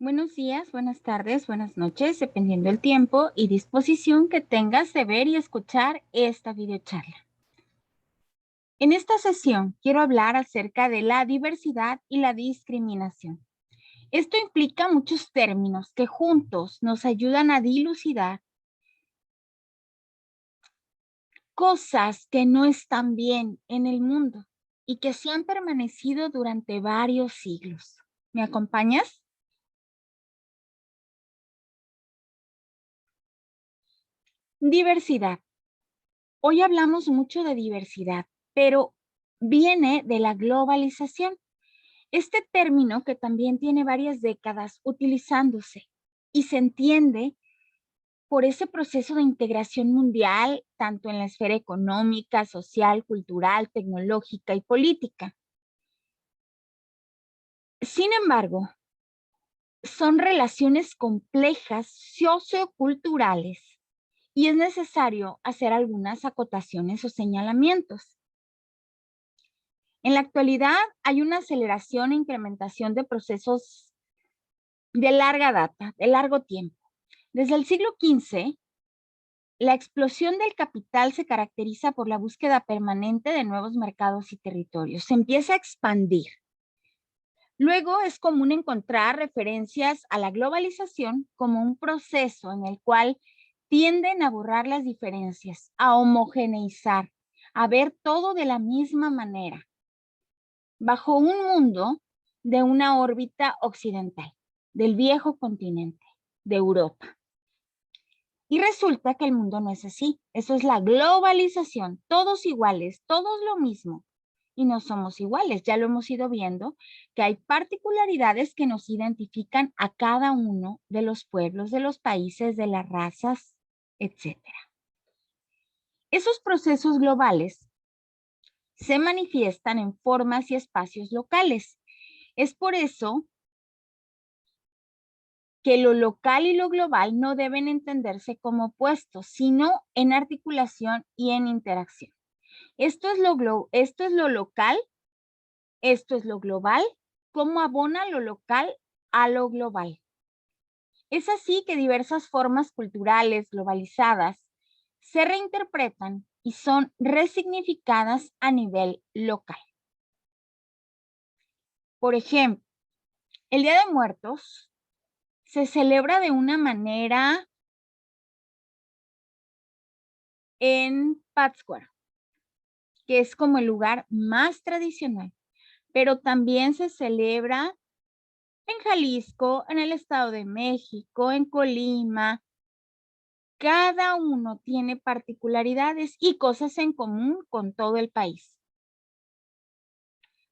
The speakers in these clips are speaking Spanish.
Buenos días, buenas tardes, buenas noches, dependiendo del tiempo y disposición que tengas de ver y escuchar esta videocharla. En esta sesión quiero hablar acerca de la diversidad y la discriminación. Esto implica muchos términos que juntos nos ayudan a dilucidar cosas que no están bien en el mundo y que se han permanecido durante varios siglos. ¿Me acompañas? Diversidad. Hoy hablamos mucho de diversidad, pero viene de la globalización. Este término que también tiene varias décadas utilizándose y se entiende por ese proceso de integración mundial, tanto en la esfera económica, social, cultural, tecnológica y política. Sin embargo, son relaciones complejas socioculturales y es necesario hacer algunas acotaciones o señalamientos. En la actualidad hay una aceleración e incrementación de procesos de larga data, de largo tiempo. Desde el siglo XV, la explosión del capital se caracteriza por la búsqueda permanente de nuevos mercados y territorios. Se empieza a expandir. Luego es común encontrar referencias a la globalización como un proceso en el cual tienden a borrar las diferencias, a homogeneizar, a ver todo de la misma manera, bajo un mundo de una órbita occidental, del viejo continente, de Europa. Y resulta que el mundo no es así. Eso es la globalización. Todos iguales, todos lo mismo. Y no somos iguales. Ya lo hemos ido viendo, que hay particularidades que nos identifican a cada uno de los pueblos, de los países, de las razas, etcétera. Esos procesos globales se manifiestan en formas y espacios locales. Es por eso que lo local y lo global no deben entenderse como opuestos, sino en articulación y en interacción. Esto es lo local, esto es lo global, cómo abona lo local a lo global. Es así que diversas formas culturales globalizadas se reinterpretan y son resignificadas a nivel local. Por ejemplo, el Día de Muertos se celebra de una manera en Pátzcuaro, que es como el lugar más tradicional, pero también se celebra en Jalisco, en el Estado de México, en Colima. Cada uno tiene particularidades y cosas en común con todo el país.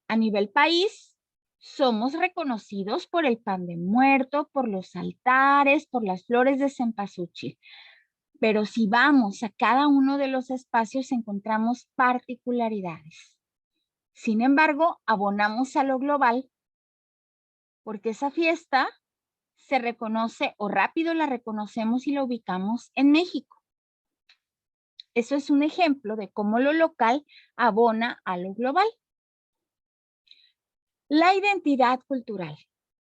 A nivel país, somos reconocidos por el pan de muerto, por los altares, por las flores de cempasúchil. Pero si vamos a cada uno de los espacios, encontramos particularidades. Sin embargo, abonamos a lo global porque esa fiesta se reconoce o rápido la reconocemos y la ubicamos en México. Eso es un ejemplo de cómo lo local abona a lo global. La identidad cultural.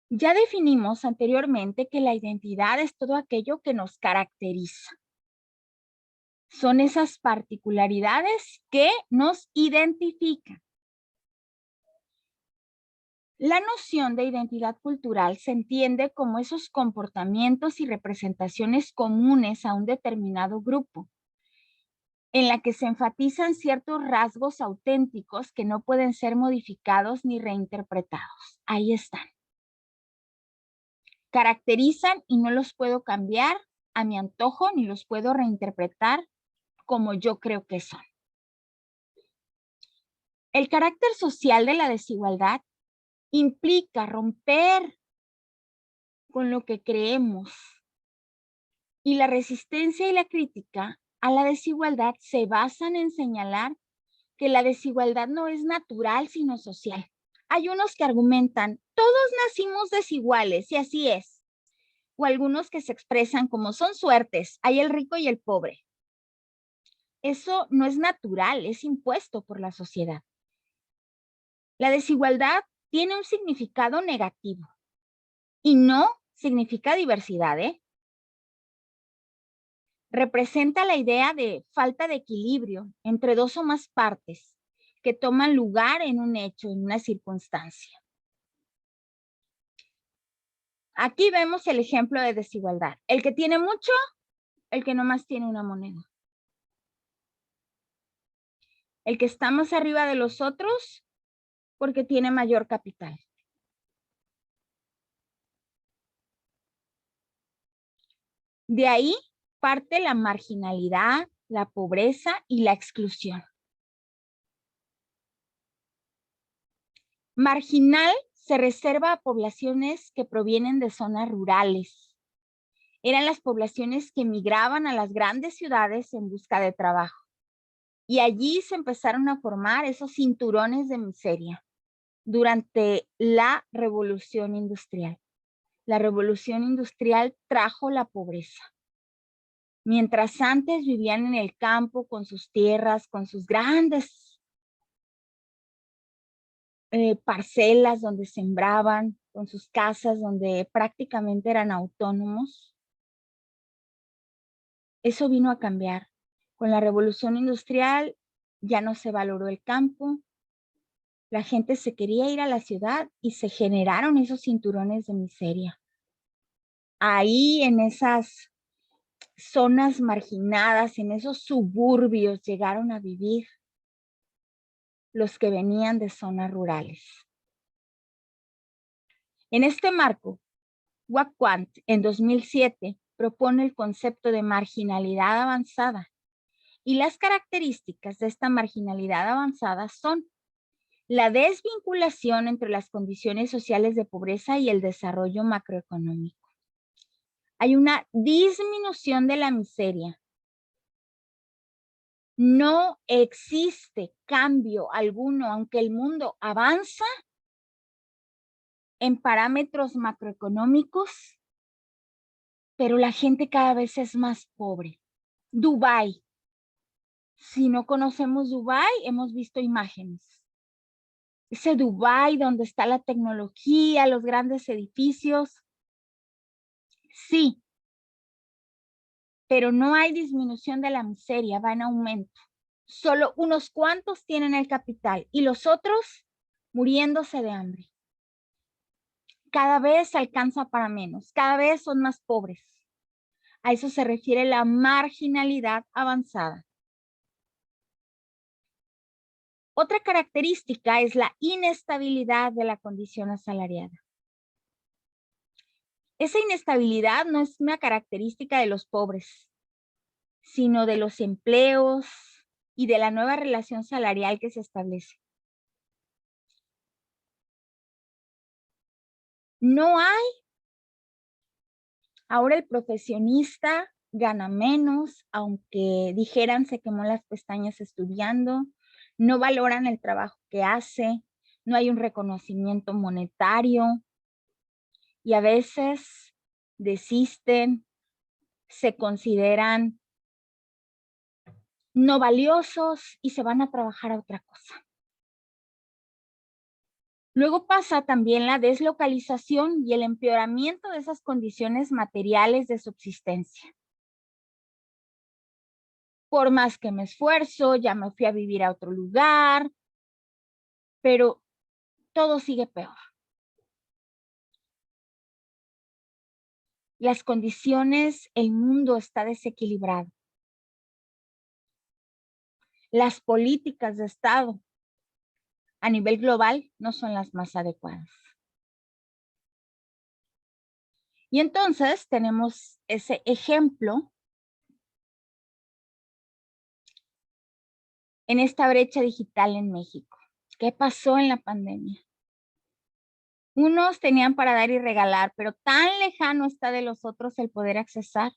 Ya definimos anteriormente que la identidad es todo aquello que nos caracteriza. Son esas particularidades que nos identifican. La noción de identidad cultural se entiende como esos comportamientos y representaciones comunes a un determinado grupo, en la que se enfatizan ciertos rasgos auténticos que no pueden ser modificados ni reinterpretados. Ahí están. Caracterizan y no los puedo cambiar a mi antojo ni los puedo reinterpretar como yo creo que son. El carácter social de la desigualdad implica romper con lo que creemos y la resistencia y la crítica a la desigualdad se basan en señalar que la desigualdad no es natural sino social. Hay unos que argumentan, todos nacimos desiguales y así es. O algunos que se expresan como son suertes, hay el rico y el pobre. Eso no es natural, es impuesto por la sociedad. La desigualdad tiene un significado negativo y no significa diversidad, ¿eh? Representa la idea de falta de equilibrio entre dos o más partes que toman lugar en un hecho, en una circunstancia. Aquí vemos el ejemplo de desigualdad. El que tiene mucho, el que nomás tiene una moneda. El que está más arriba de los otros porque tiene mayor capital. De ahí parte la marginalidad, la pobreza y la exclusión. Marginal se reserva a poblaciones que provienen de zonas rurales. Eran las poblaciones que migraban a las grandes ciudades en busca de trabajo. Y allí se empezaron a formar esos cinturones de miseria durante la Revolución Industrial. La Revolución Industrial trajo la pobreza. Mientras antes vivían en el campo con sus tierras, con sus grandes parcelas donde sembraban, con sus casas donde prácticamente eran autónomos. Eso vino a cambiar. Con la Revolución Industrial ya no se valoró el campo, la gente se quería ir a la ciudad y se generaron esos cinturones de miseria. Ahí en esas zonas marginadas, en esos suburbios llegaron a vivir los que venían de zonas rurales. En este marco, Wacquant en 2007 propone el concepto de marginalidad avanzada y las características de esta marginalidad avanzada son la desvinculación entre las condiciones sociales de pobreza y el desarrollo macroeconómico. Hay una disminución de la miseria. No existe cambio alguno, aunque el mundo avanza en parámetros macroeconómicos, pero la gente cada vez es más pobre. Dubái. Si no conocemos Dubái, hemos visto imágenes. Ese Dubái donde está la tecnología, los grandes edificios. Sí, pero no hay disminución de la miseria, va en aumento. Solo unos cuantos tienen el capital y los otros muriéndose de hambre. Cada vez alcanza para menos, cada vez son más pobres. A eso se refiere la marginalidad avanzada. Otra característica es la inestabilidad de la condición asalariada. Esa inestabilidad no es una característica de los pobres, sino de los empleos y de la nueva relación salarial que se establece. No hay. Ahora el profesionista gana menos, aunque dijeran se quemó las pestañas estudiando, no valoran el trabajo que hace, no hay un reconocimiento monetario y a veces desisten, se consideran no valiosos y se van a trabajar a otra cosa. Luego pasa también la deslocalización y el empeoramiento de esas condiciones materiales de subsistencia. Por más que me esfuerzo, ya me fui a vivir a otro lugar, pero todo sigue peor. Las condiciones, el mundo está desequilibrado. Las políticas de Estado a nivel global no son las más adecuadas. Y entonces tenemos ese ejemplo en esta brecha digital en México. ¿Qué pasó en la pandemia? Unos tenían para dar y regalar, pero tan lejano está de los otros el poder accesar.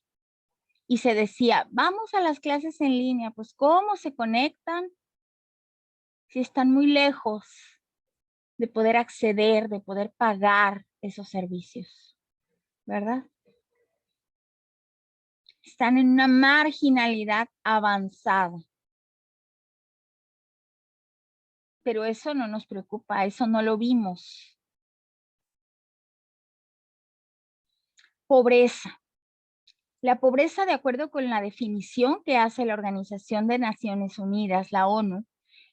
Y se decía, vamos a las clases en línea, pues ¿cómo se conectan si están muy lejos de poder acceder, de poder pagar esos servicios? ¿Verdad? Están en una marginalidad avanzada. Pero eso no nos preocupa, eso no lo vimos. Pobreza. La pobreza, de acuerdo con la definición que hace la Organización de Naciones Unidas, la ONU,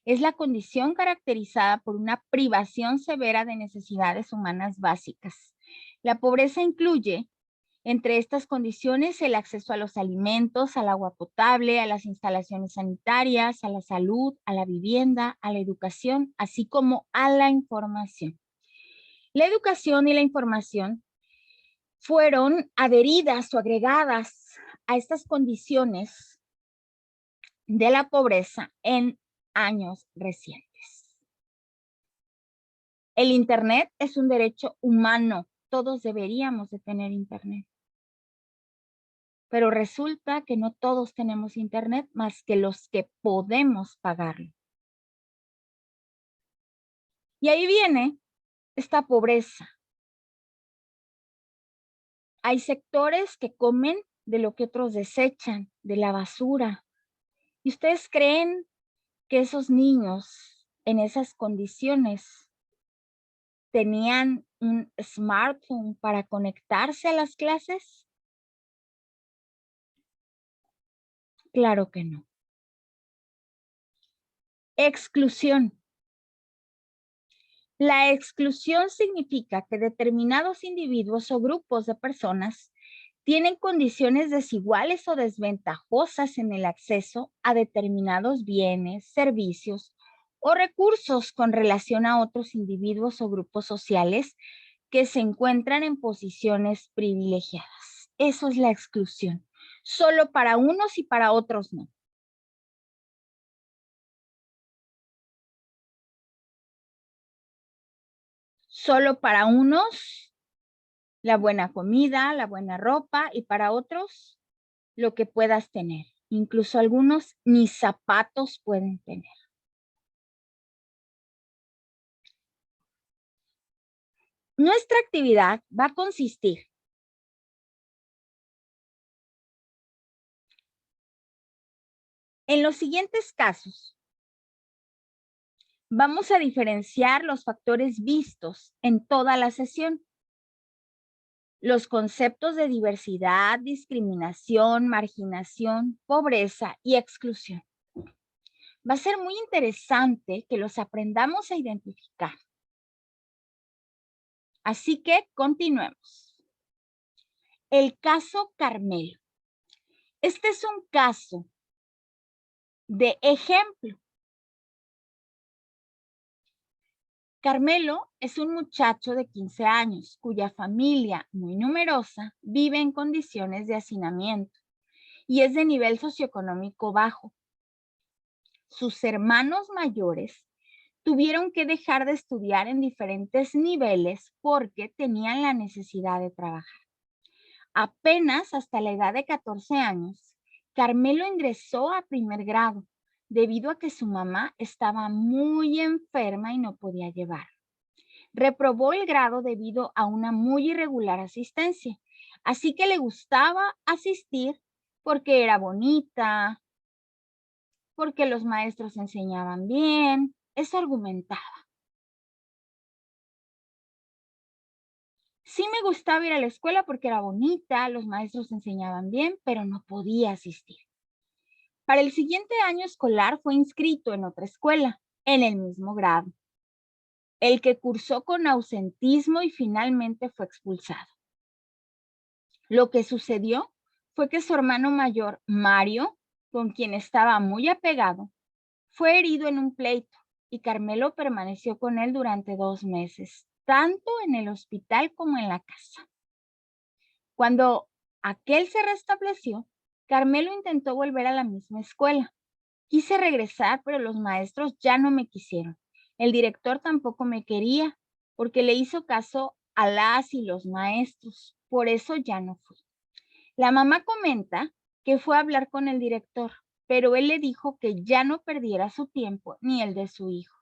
es la condición caracterizada por una privación severa de necesidades humanas básicas. La pobreza incluye, entre estas condiciones, el acceso a los alimentos, al agua potable, a las instalaciones sanitarias, a la salud, a la vivienda, a la educación, así como a la información. La educación y la información fueron adheridas o agregadas a estas condiciones de la pobreza en años recientes. El Internet es un derecho humano. Todos deberíamos de tener Internet. Pero resulta que no todos tenemos Internet más que los que podemos pagarlo. Y ahí viene esta pobreza. Hay sectores que comen de lo que otros desechan, de la basura. ¿Y ustedes creen que esos niños en esas condiciones tenían un smartphone para conectarse a las clases? Claro que no. Exclusión. La exclusión significa que determinados individuos o grupos de personas tienen condiciones desiguales o desventajosas en el acceso a determinados bienes, servicios o recursos con relación a otros individuos o grupos sociales que se encuentran en posiciones privilegiadas. Eso es la exclusión. Solo para unos y para otros no. Solo para unos la buena comida, la buena ropa y para otros lo que puedas tener. Incluso algunos ni zapatos pueden tener. Nuestra actividad va a consistir en los siguientes casos. Vamos a diferenciar los factores vistos en toda la sesión. Los conceptos de diversidad, discriminación, marginación, pobreza y exclusión. Va a ser muy interesante que los aprendamos a identificar. Así que continuemos. El caso Carmelo. Este es un caso de ejemplo. Carmelo es un muchacho de 15 años cuya familia, muy numerosa, vive en condiciones de hacinamiento y es de nivel socioeconómico bajo. Sus hermanos mayores tuvieron que dejar de estudiar en diferentes niveles porque tenían la necesidad de trabajar. Apenas hasta la edad de 14 años, Carmelo ingresó a primer grado debido a que su mamá estaba muy enferma y no podía llevarlo. Reprobó el grado debido a una muy irregular asistencia, así que le gustaba asistir porque era bonita, porque los maestros enseñaban bien, eso argumentaba. Sí me gustaba ir a la escuela porque era bonita, los maestros enseñaban bien, pero no podía asistir. Para el siguiente año escolar fue inscrito en otra escuela, en el mismo grado, el que cursó con ausentismo y finalmente fue expulsado. Lo que sucedió fue que su hermano mayor, Mario, con quien estaba muy apegado, fue herido en un pleito y Carmelo permaneció con él durante 2 meses, tanto en el hospital como en la casa. Cuando aquel se restableció, Carmelo intentó volver a la misma escuela. Quise regresar, pero los maestros ya no me quisieron. El director tampoco me quería porque le hizo caso a las y los maestros. Por eso ya no fui. La mamá comenta que fue a hablar con el director, pero él le dijo que ya no perdiera su tiempo ni el de su hijo.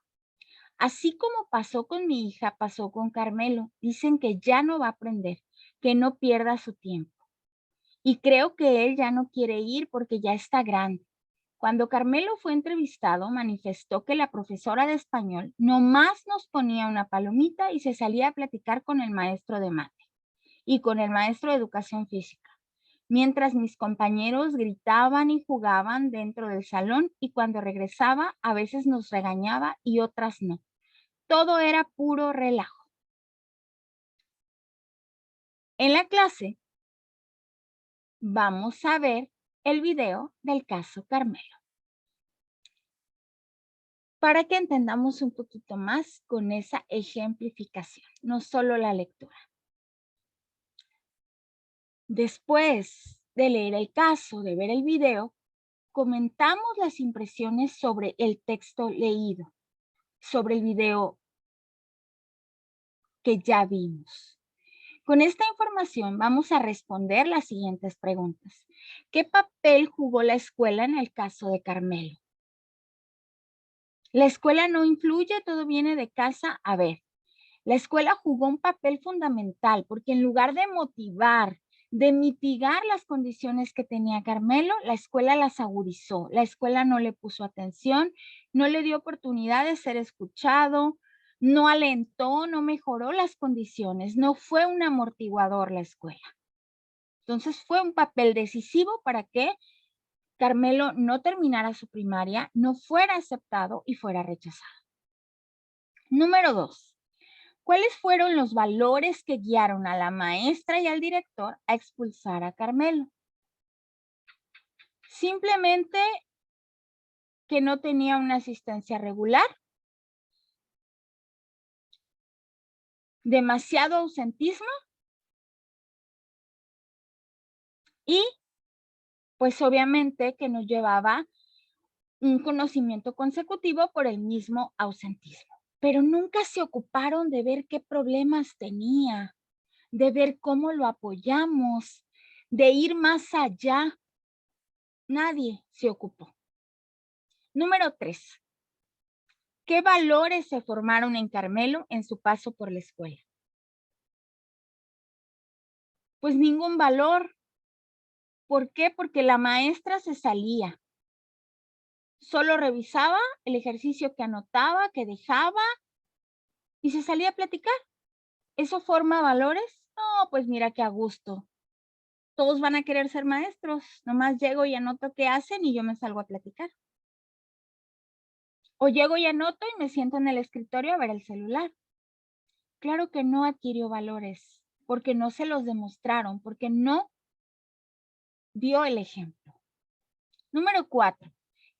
Así como pasó con mi hija, pasó con Carmelo. Dicen que ya no va a aprender, que no pierda su tiempo. Y creo que él ya no quiere ir porque ya está grande. Cuando Carmelo fue entrevistado, manifestó que la profesora de español nomás nos ponía una palomita y se salía a platicar con el maestro de mate. y con el maestro de educación física, mientras mis compañeros gritaban y jugaban dentro del salón y cuando regresaba a veces nos regañaba y otras no. Todo era puro relajo. En la clase vamos a ver el video del caso Carmelo para que entendamos un poquito más con esa ejemplificación, no solo la lectura. Después de leer el caso, de ver el video, comentamos las impresiones sobre el texto leído, sobre el video que ya vimos. Con esta información vamos a responder las siguientes preguntas. ¿Qué papel jugó la escuela en el caso de Carmelo? La escuela no influye, todo viene de casa. A ver, la escuela jugó un papel fundamental porque en lugar de motivar, de mitigar las condiciones que tenía Carmelo, la escuela las agudizó. La escuela no le puso atención, no le dio oportunidad de ser escuchado, no alentó, no mejoró las condiciones, no fue un amortiguador la escuela. Entonces fue un papel decisivo para que Carmelo no terminara su primaria, no fuera aceptado y fuera rechazado. Número 2. ¿Cuáles fueron los valores que guiaron a la maestra y al director a expulsar a Carmelo? Simplemente que no tenía una asistencia regular, demasiado ausentismo y pues obviamente que no llevaba un conocimiento consecutivo por el mismo ausentismo. Pero nunca se ocuparon de ver qué problemas tenía, de ver cómo lo apoyamos, de ir más allá. Nadie se ocupó. Número 3. ¿Qué valores se formaron en Carmelo en su paso por la escuela? Pues ningún valor. ¿Por qué? Porque la maestra se salía. Solo revisaba el ejercicio que anotaba, que dejaba y se salía a platicar. ¿Eso forma valores? No, pues mira qué a gusto. Todos van a querer ser maestros. Nomás llego y anoto qué hacen y yo me salgo a platicar. O llego y anoto y me siento en el escritorio a ver el celular. Claro que no adquirió valores, porque no se los demostraron, porque no dio el ejemplo. Número 4.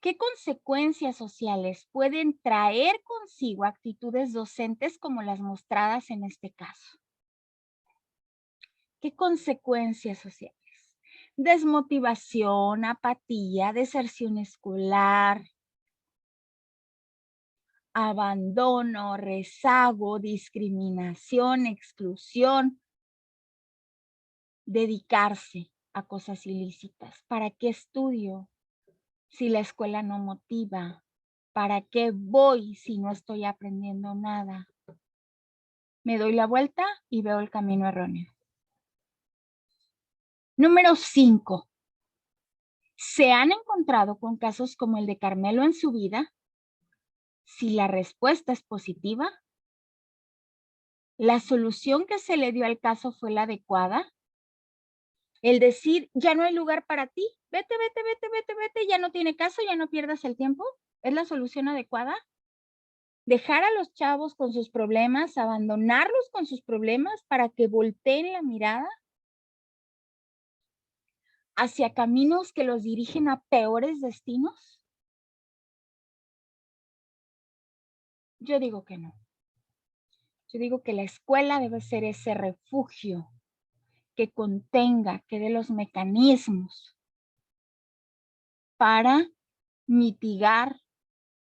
¿Qué consecuencias sociales pueden traer consigo actitudes docentes como las mostradas en este caso? ¿Qué consecuencias sociales? Desmotivación, apatía, deserción escolar, abandono, rezago, discriminación, exclusión, dedicarse a cosas ilícitas. ¿Para qué estudio si la escuela no motiva? ¿Para qué voy si no estoy aprendiendo nada? Me doy la vuelta y veo el camino erróneo. Número 5. ¿Se han encontrado con casos como el de Carmelo en su vida? Si la respuesta es positiva, ¿la solución que se le dio al caso fue la adecuada? El decir, ya no hay lugar para ti, vete, vete, vete, vete, vete, ya no tiene caso, ya no pierdas el tiempo, ¿es la solución adecuada? Dejar a los chavos con sus problemas, abandonarlos con sus problemas para que volteen la mirada hacia caminos que los dirigen a peores destinos. Yo digo que no. Yo digo que la escuela debe ser ese refugio que contenga, que dé los mecanismos para mitigar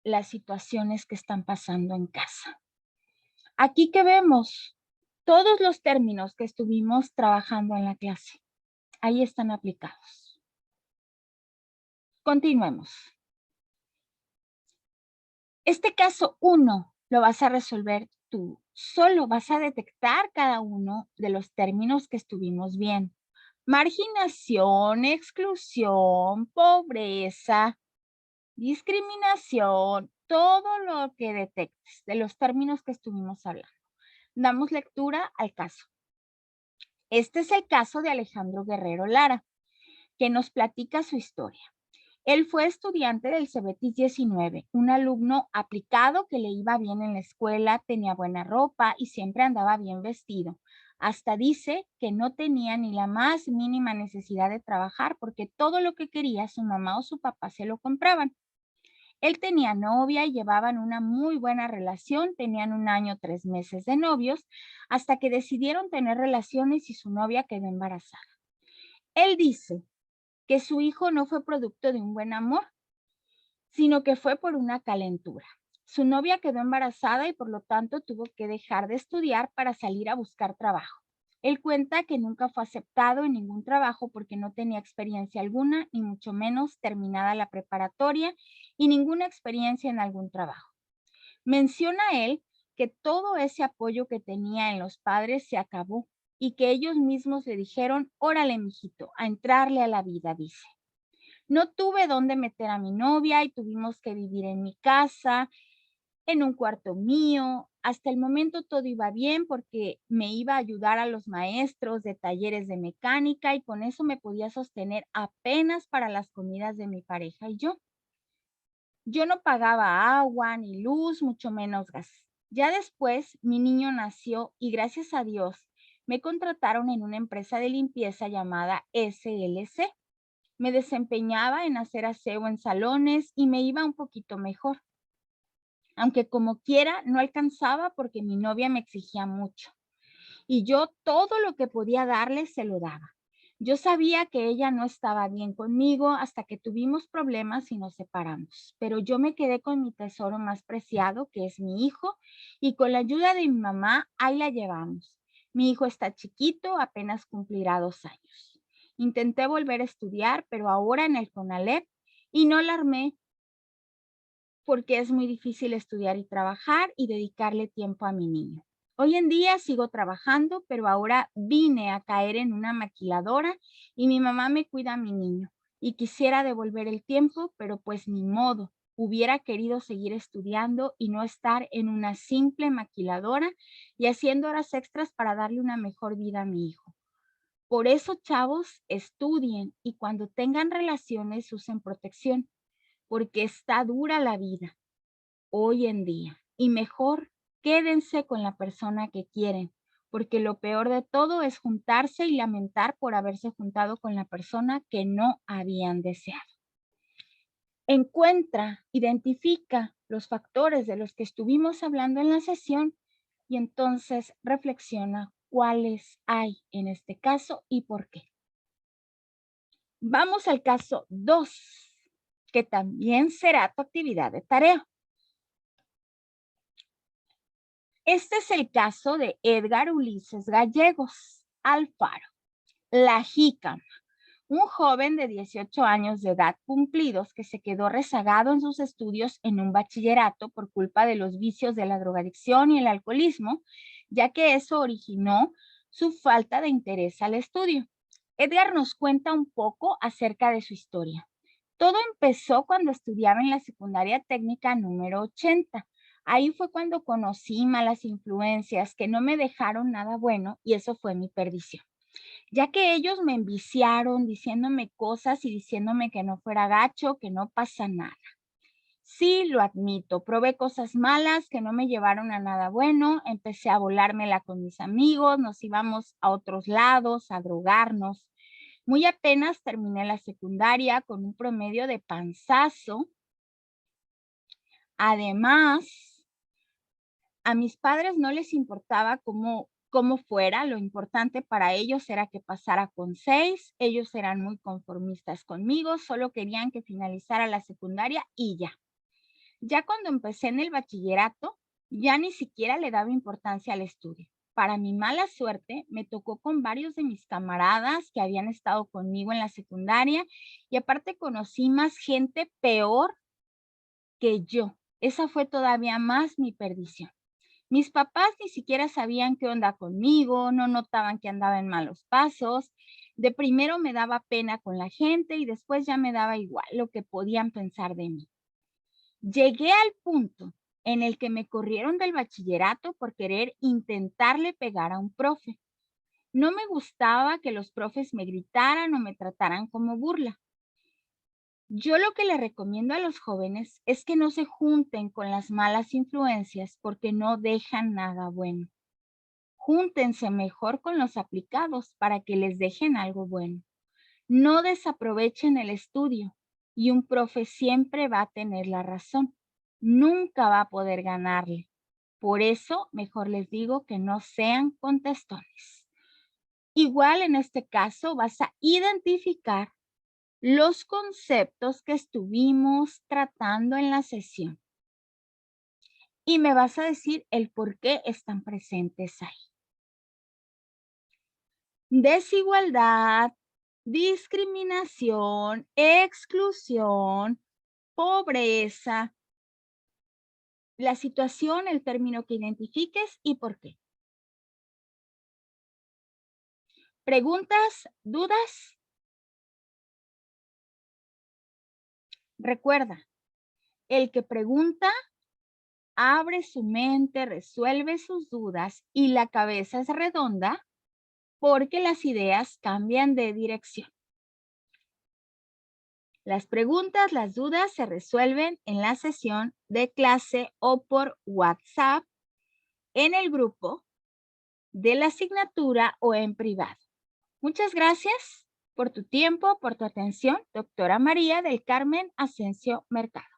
las situaciones que están pasando en casa. Aquí que vemos todos los términos que estuvimos trabajando en la clase. Ahí están aplicados. Continuemos. Este caso 1 lo vas a resolver tú. Solo vas a detectar cada uno de los términos que estuvimos viendo. Marginación, exclusión, pobreza, discriminación, todo lo que detectes de los términos que estuvimos hablando. Damos lectura al caso. Este es el caso de Alejandro Guerrero Lara, que nos platica su historia. Él fue estudiante del Cebetis 19, un alumno aplicado que le iba bien en la escuela, tenía buena ropa y siempre andaba bien vestido. Hasta dice que no tenía ni la más mínima necesidad de trabajar porque todo lo que quería su mamá o su papá se lo compraban. Él tenía novia y llevaban una muy buena relación, tenían 1 año, 3 meses de novios, hasta que decidieron tener relaciones y su novia quedó embarazada. Él dice que su hijo no fue producto de un buen amor, sino que fue por una calentura. Su novia quedó embarazada y por lo tanto tuvo que dejar de estudiar para salir a buscar trabajo. Él cuenta que nunca fue aceptado en ningún trabajo porque no tenía experiencia alguna, ni mucho menos terminada la preparatoria y ninguna experiencia en algún trabajo. Menciona él que todo ese apoyo que tenía en los padres se acabó y que ellos mismos le dijeron, órale, mijito, a entrarle a la vida, dice. No tuve dónde meter a mi novia y tuvimos que vivir en mi casa, en un cuarto mío. Hasta el momento todo iba bien porque me iba a ayudar a los maestros de talleres de mecánica y con eso me podía sostener apenas para las comidas de mi pareja y yo. Yo no pagaba agua ni luz, mucho menos gas. Ya después mi niño nació y gracias a Dios me contrataron en una empresa de limpieza llamada SLC. Me desempeñaba en hacer aseo en salones y me iba un poquito mejor, aunque como quiera no alcanzaba porque mi novia me exigía mucho y yo todo lo que podía darle se lo daba. Yo sabía que ella no estaba bien conmigo hasta que tuvimos problemas y nos separamos, pero yo me quedé con mi tesoro más preciado, que es mi hijo, y con la ayuda de mi mamá, ahí la llevamos. Mi hijo está chiquito, apenas cumplirá 2 años. Intenté volver a estudiar, pero ahora en el CONALEP, y no la armé porque es muy difícil estudiar y trabajar y dedicarle tiempo a mi niño. Hoy en día sigo trabajando, pero ahora vine a caer en una maquiladora y mi mamá me cuida a mi niño. Y quisiera devolver el tiempo, pero pues ni modo. Hubiera querido seguir estudiando y no estar en una simple maquiladora y haciendo horas extras para darle una mejor vida a mi hijo. Por eso, chavos, estudien y cuando tengan relaciones usen protección, porque está dura la vida hoy en día. Y mejor quédense con la persona que quieren, porque lo peor de todo es juntarse y lamentar por haberse juntado con la persona que no habían deseado. Encuentra, identifica los factores de los que estuvimos hablando en la sesión y entonces reflexiona cuáles hay en este caso y por qué. Vamos al caso 2, que también será tu actividad de tarea. Este es el caso de Edgar Ulises Gallegos Alfaro, la jícama, un joven de 18 años de edad cumplidos que se quedó rezagado en sus estudios en un bachillerato por culpa de los vicios de la drogadicción y el alcoholismo, ya que eso originó su falta de interés al estudio. Edgar nos cuenta un poco acerca de su historia. Todo empezó cuando estudiaba en la secundaria técnica número 80. Ahí fue cuando conocí malas influencias que no me dejaron nada bueno y eso fue mi perdición, ya que ellos me enviciaron diciéndome cosas y diciéndome que no fuera gacho, que no pasa nada. Sí, lo admito, probé cosas malas que no me llevaron a nada bueno, empecé a volármela con mis amigos, nos íbamos a otros lados, a drogarnos. Muy apenas terminé la secundaria con un promedio de panzazo. Además, a mis padres no les importaba cómo fuera, lo importante para ellos era que pasara con 6, ellos eran muy conformistas conmigo, solo querían que finalizara la secundaria y ya. Ya cuando empecé en el bachillerato, ya ni siquiera le daba importancia al estudio. Para mi mala suerte, me tocó con varios de mis camaradas que habían estado conmigo en la secundaria y aparte conocí más gente peor que yo. Esa fue todavía más mi perdición. Mis papás ni siquiera sabían qué onda conmigo, no notaban que andaba en malos pasos. De primero me daba pena con la gente y después ya me daba igual lo que podían pensar de mí. Llegué al punto en el que me corrieron del bachillerato por querer intentarle pegar a un profe. No me gustaba que los profes me gritaran o me trataran como burla. Yo lo que le recomiendo a los jóvenes es que no se junten con las malas influencias porque no dejan nada bueno. Júntense mejor con los aplicados para que les dejen algo bueno. No desaprovechen el estudio y un profe siempre va a tener la razón. Nunca va a poder ganarle. Por eso, mejor les digo que no sean contestones. Igual en este caso vas a identificar los conceptos que estuvimos tratando en la sesión y me vas a decir el por qué están presentes ahí. Desigualdad, discriminación, exclusión, pobreza, la situación, el término que identifiques y por qué. ¿Preguntas? ¿Dudas? Recuerda, el que pregunta abre su mente, resuelve sus dudas y la cabeza es redonda porque las ideas cambian de dirección. Las preguntas, las dudas se resuelven en la sesión de clase o por WhatsApp, en el grupo de la asignatura o en privado. Muchas gracias por tu tiempo, por tu atención, doctora María del Carmen Asensio Mercado.